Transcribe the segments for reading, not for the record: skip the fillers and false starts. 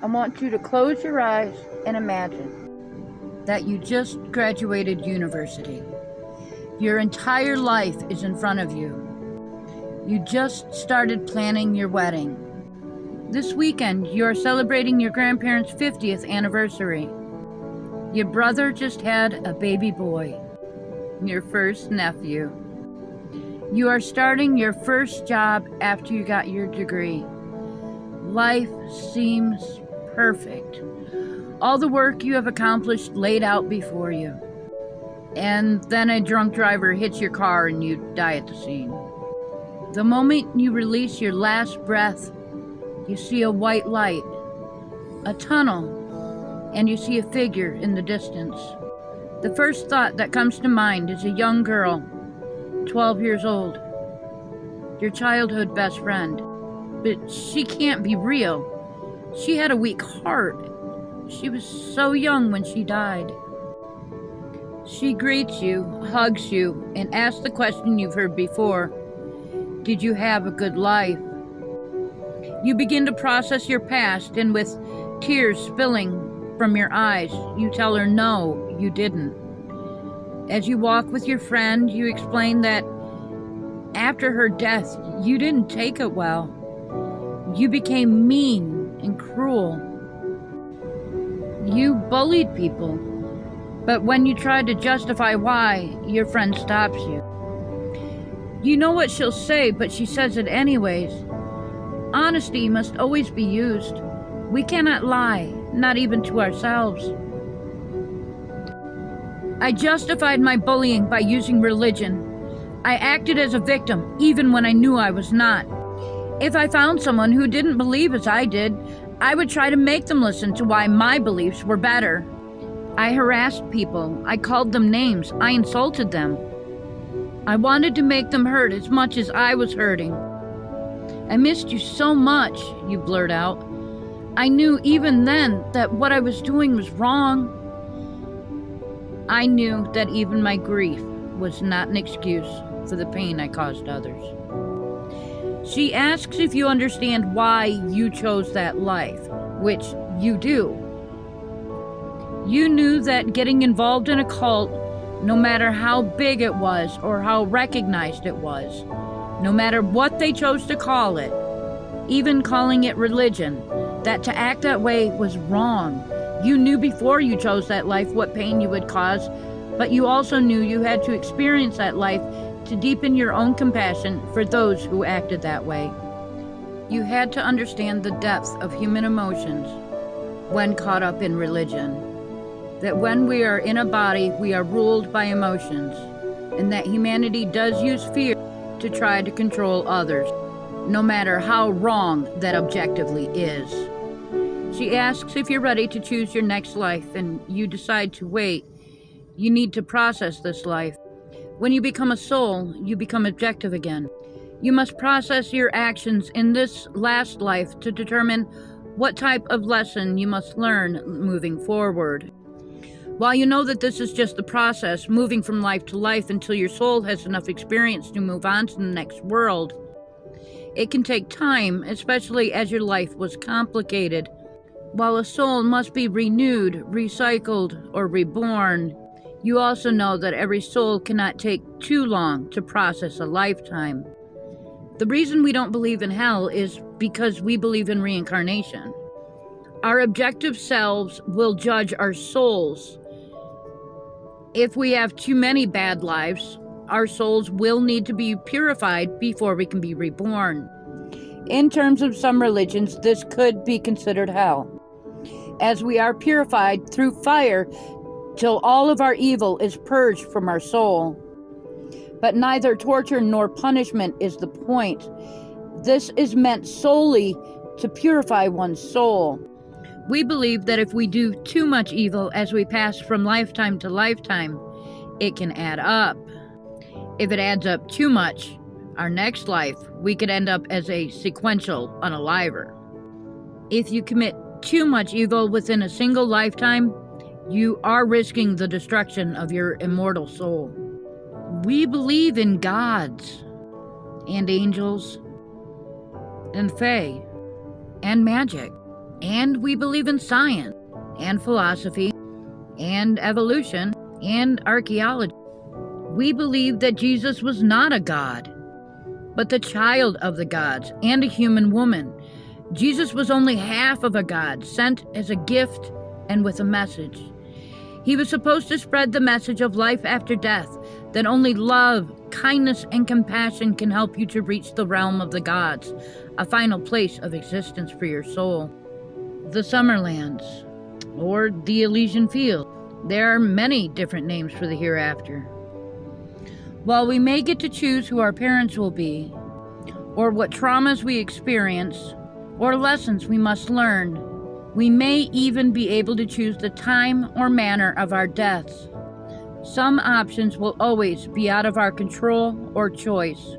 I want you to close your eyes and imagine that you just graduated university. Your entire life is in front of you. You just started planning your wedding. This weekend, you are celebrating your grandparents' 50th anniversary. Your brother just had a baby boy, your first nephew. You are starting your first job after you got your degree. Life seems perfect. All the work you have accomplished laid out before you. And then a drunk driver hits your car and you die at the scene. The moment you release your last breath, you see a white light, a tunnel, and you see a figure in the distance. The first thought that comes to mind is a young girl, 12 years old, your childhood best friend. But she can't be real. She had a weak heart. She was so young when she died. She greets you, hugs you, and asks the question you've heard before. Did you have a good life? You begin to process your past, and with tears spilling from your eyes, you tell her no, you didn't. As you walk with your friend, you explain that after her death, you didn't take it well. You became mean and cruel. You bullied people, but when you tried to justify why, your friend stops you. You know what she'll say, but she says it anyways. Honesty must always be used. We cannot lie, not even to ourselves. I justified my bullying by using religion. I acted as a victim, even when I knew I was not. If I found someone who didn't believe as I did, I would try to make them listen to why my beliefs were better. I harassed people. I called them names. I insulted them. I wanted to make them hurt as much as I was hurting. I missed you so much, you blurt out. I knew even then that what I was doing was wrong. I knew that even my grief was not an excuse for the pain I caused others. She asks if you understand why you chose that life, which you do. You knew that getting involved in a cult, no matter how big it was or how recognized it was, no matter what they chose to call it, even calling it religion, that to act that way was wrong. You knew before you chose that life what pain you would cause, but you also knew you had to experience that life to deepen your own compassion for those who acted that way. You had to understand the depth of human emotions when caught up in religion. That when we are in a body, we are ruled by emotions, and that humanity does use fear to try to control others, no matter how wrong that objectively is. She asks if you're ready to choose your next life, and you decide to wait. You need to process this life. When you become a soul, you become objective again. You must process your actions in this last life to determine what type of lesson you must learn moving forward. While you know that this is just the process, moving from life to life until your soul has enough experience to move on to the next world, it can take time, especially as your life was complicated. While a soul must be renewed, recycled, or reborn, you also know that every soul cannot take too long to process a lifetime. The reason we don't believe in hell is because we believe in reincarnation. Our objective selves will judge our souls. If we have too many bad lives, our souls will need to be purified before we can be reborn. In terms of some religions, this could be considered hell, as we are purified through fire till all of our evil is purged from our soul. But neither torture nor punishment is the point. This is meant solely to purify one's soul. We believe that if we do too much evil as we pass from lifetime to lifetime, it can add up. If it adds up too much, our next life, we could end up as a sequential unaliver. If you commit too much evil within a single lifetime, you are risking the destruction of your immortal soul. We believe in gods and angels and fae and magic. And we believe in science and philosophy and evolution and archaeology. We believe that Jesus was not a god, but the child of the gods and a human woman. Jesus was only half of a god, sent as a gift and with a message. He was supposed to spread the message of life after death, that only love, kindness, and compassion can help you to reach the realm of the gods, a final place of existence for your soul. The Summerlands, or the Elysian Field. There are many different names for the hereafter. While we may get to choose who our parents will be, or what traumas we experience, or lessons we must learn, we may even be able to choose the time or manner of our deaths. Some options will always be out of our control or choice.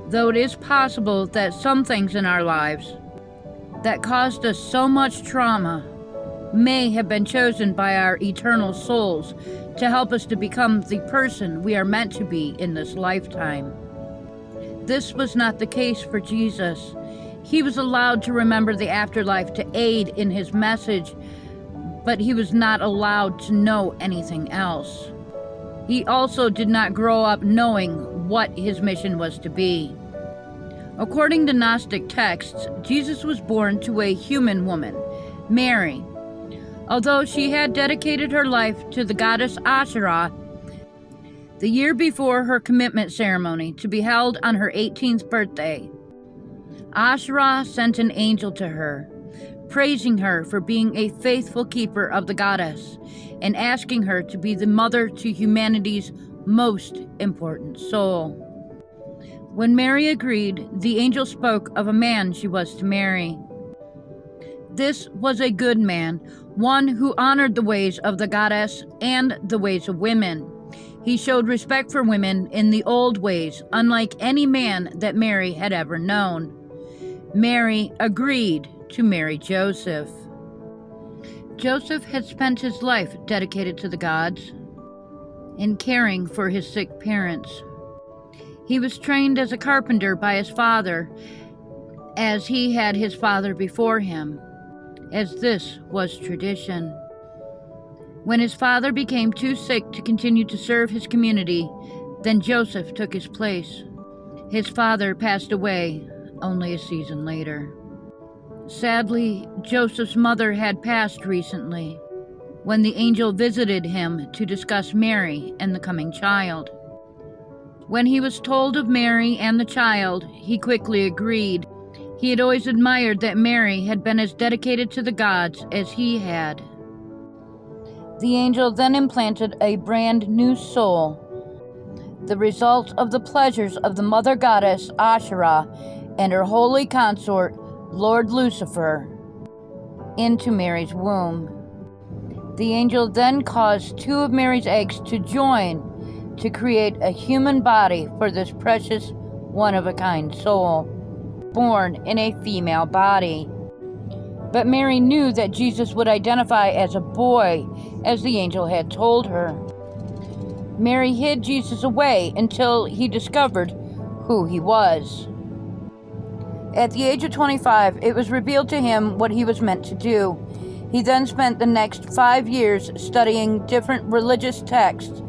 Though it is possible that some things in our lives that caused us so much trauma may have been chosen by our eternal souls to help us to become the person we are meant to be in this lifetime. This was not the case for Jesus. He was allowed to remember the afterlife to aid in his message, but he was not allowed to know anything else. He also did not grow up knowing what his mission was to be. According to Gnostic texts, Jesus was born to a human woman, Mary. Although she had dedicated her life to the goddess Asherah, the year before her commitment ceremony to be held on her 18th birthday, Asherah sent an angel to her, praising her for being a faithful keeper of the goddess and asking her to be the mother to humanity's most important soul. When Mary agreed, the angel spoke of a man she was to marry. This was a good man, one who honored the ways of the goddess and the ways of women. He showed respect for women in the old ways, unlike any man that Mary had ever known. Mary agreed to marry Joseph. Joseph had spent his life dedicated to the gods and caring for his sick parents. He was trained as a carpenter by his father, as he had his father before him, as this was tradition. When his father became too sick to continue to serve his community, then Joseph took his place. His father passed away only a season later. Sadly, Joseph's mother had passed recently, when the angel visited him to discuss Mary and the coming child. When he was told of Mary and the child, he quickly agreed. He had always admired that Mary had been as dedicated to the gods as he had. The angel then implanted a brand new soul, the result of the pleasures of the mother goddess Asherah and her holy consort, Lord Lucifer, into Mary's womb. The angel then caused two of Mary's eggs to join to create a human body for this precious, one-of-a-kind soul, born in a female body. But Mary knew that Jesus would identify as a boy, as the angel had told her. Mary hid Jesus away until he discovered who he was. At the age of 25, it was revealed to him what he was meant to do. He then spent the next 5 years studying different religious texts,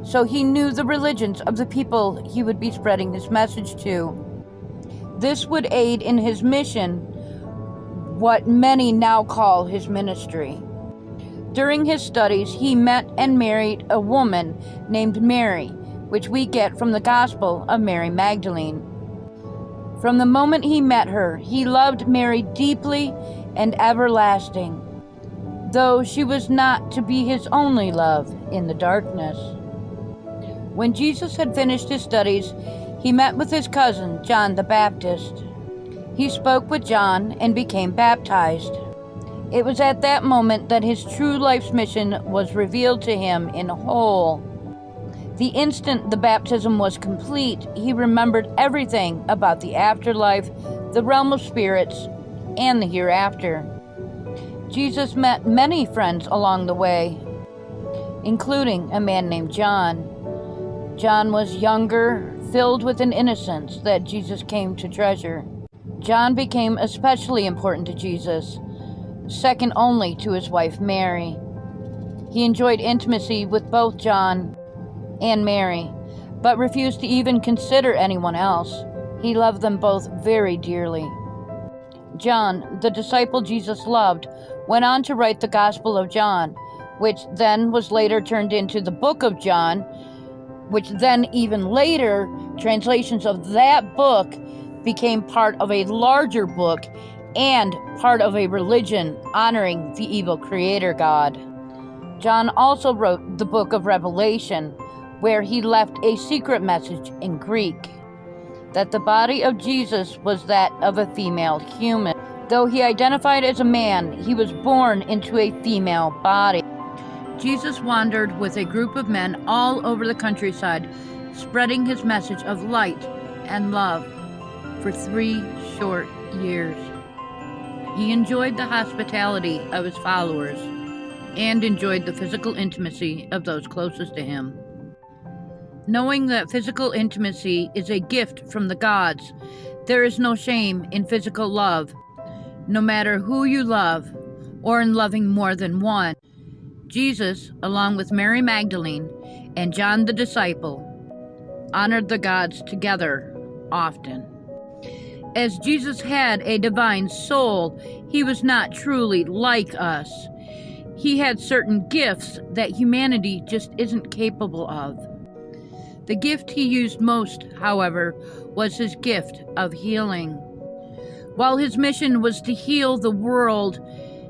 so he knew the religions of the people he would be spreading his message to. This would aid in his mission, what many now call his ministry. During his studies, he met and married a woman named Mary, which we get from the Gospel of Mary Magdalene. From the moment he met her, he loved Mary deeply and everlasting, though she was not to be his only love in the darkness. When Jesus had finished his studies, he met with his cousin, John the Baptist. He spoke with John and became baptized. It was at that moment that his true life's mission was revealed to him in whole. The instant the baptism was complete, he remembered everything about the afterlife, the realm of spirits, and the hereafter. Jesus met many friends along the way, including a man named John. John was younger, filled with an innocence that Jesus came to treasure. John became especially important to Jesus, second only to his wife Mary. He enjoyed intimacy with both John and Mary, but refused to even consider anyone else. He loved them both very dearly. John, the disciple Jesus loved, went on to write the Gospel of John, which then was later turned into the Book of John, which then even later translations of that book became part of a larger book and part of a religion honoring the evil creator God. John also wrote the book of Revelation, where he left a secret message in Greek, that the body of Jesus was that of a female human. Though he identified as a man, he was born into a female body. Jesus wandered with a group of men all over the countryside, spreading his message of light and love for 3 short years. He enjoyed the hospitality of his followers and enjoyed the physical intimacy of those closest to him. Knowing that physical intimacy is a gift from the gods, there is no shame in physical love, no matter who you love or in loving more than one. Jesus, along with Mary Magdalene and John the disciple, honored the gods together often. As Jesus had a divine soul, he was not truly like us. He had certain gifts that humanity just isn't capable of. The gift he used most, however, was his gift of healing. While his mission was to heal the world,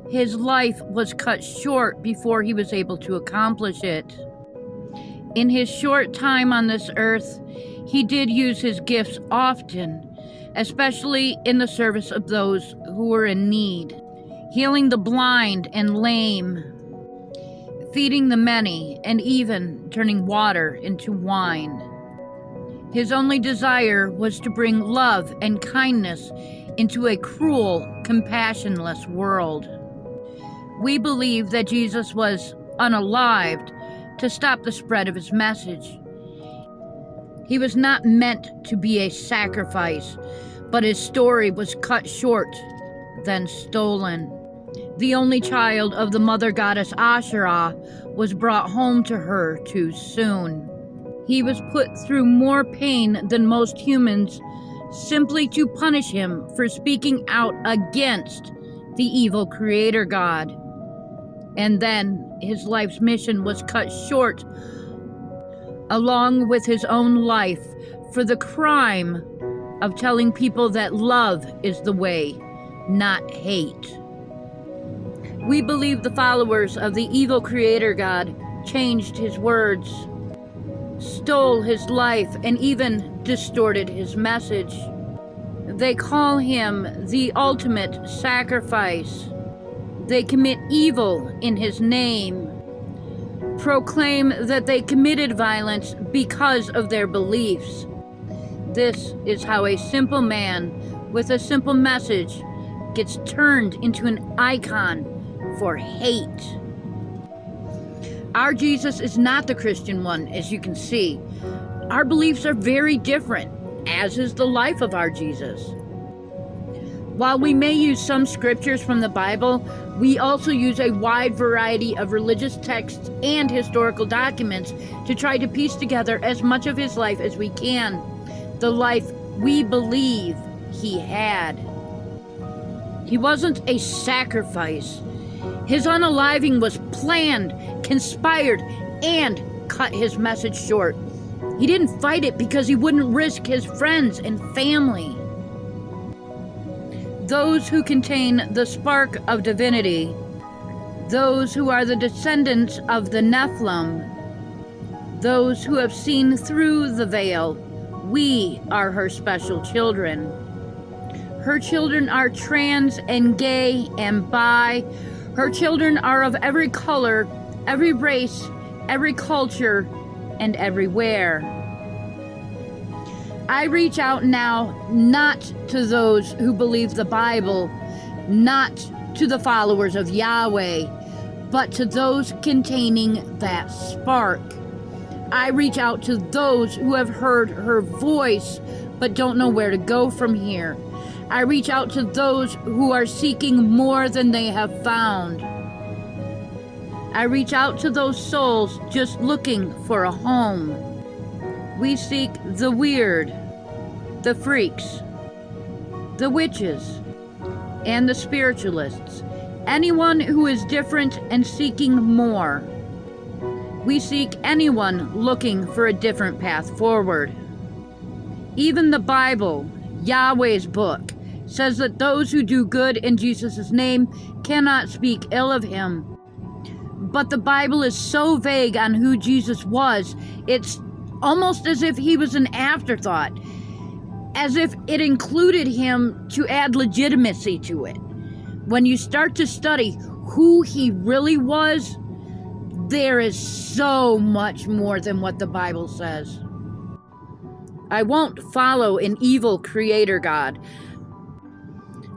his life was cut short before he was able to accomplish it. In his short time on this earth, he did use his gifts often, especially in the service of those who were in need, healing the blind and lame, feeding the many, and even turning water into wine. His only desire was to bring love and kindness into a cruel, compassionless world. We believe that Jesus was unalived to stop the spread of his message. He was not meant to be a sacrifice, but his story was cut short, then stolen. The only child of the mother goddess Asherah was brought home to her too soon. He was put through more pain than most humans simply to punish him for speaking out against the evil creator God. And then his life's mission was cut short, along with his own life, for the crime of telling people that love is the way, not hate. We believe the followers of the evil creator God changed his words, stole his life, and even distorted his message. They call him the ultimate sacrifice. They commit evil in his name, proclaim that they committed violence because of their beliefs. This is how a simple man with a simple message gets turned into an icon for hate. Our Jesus is not the Christian one, as you can see. Our beliefs are very different, as is the life of our Jesus. While we may use some scriptures from the Bible, we also use a wide variety of religious texts and historical documents to try to piece together as much of his life as we can, the life we believe he had. He wasn't a sacrifice. His unaliving was planned, conspired, and cut his message short. He didn't fight it because he wouldn't risk his friends and family. Those who contain the spark of divinity, those who are the descendants of the Nephilim, those who have seen through the veil, we are her special children. Her children are trans and gay and bi. Her children are of every color, every race, every culture, and everywhere. I reach out now not to those who believe the Bible, not to the followers of Yahweh, but to those containing that spark. I reach out to those who have heard her voice but don't know where to go from here. I reach out to those who are seeking more than they have found. I reach out to those souls just looking for a home. We seek the weird, the freaks, the witches, and the spiritualists. Anyone who is different and seeking more. We seek anyone looking for a different path forward. Even the Bible, Yahweh's book, says that those who do good in Jesus' name cannot speak ill of him. But the Bible is so vague on who Jesus was, it's almost as if he was an afterthought, as if it included him to add legitimacy to it. When you start to study who he really was, there is so much more than what the Bible says. I won't follow an evil creator God.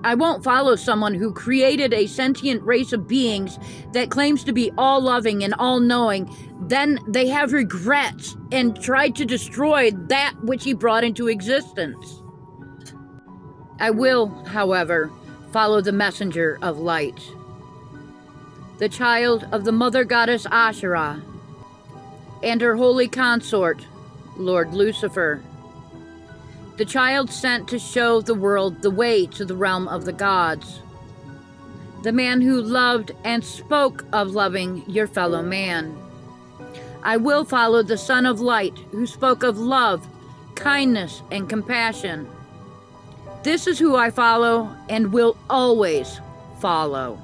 I won't follow someone who created a sentient race of beings that claims to be all-loving and all-knowing. Then they have regrets and tried to destroy that which he brought into existence. I will, however, follow the messenger of light, the child of the mother goddess Asherah, and her holy consort, Lord Lucifer. The child sent to show the world the way to the realm of the gods. The man who loved and spoke of loving your fellow man. I will follow the Son of Light who spoke of love, kindness, and compassion. This is who I follow and will always follow.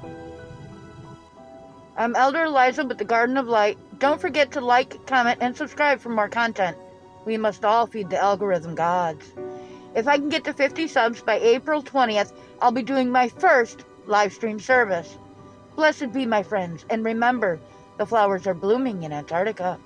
I'm Elder Eliza with the Garden of Light. Don't forget to like, comment, and subscribe for more content. We must all feed the algorithm gods. If I can get to 50 subs by April 20th, I'll be doing my first live stream service. Blessed be my friends, and remember, the flowers are blooming in Antarctica.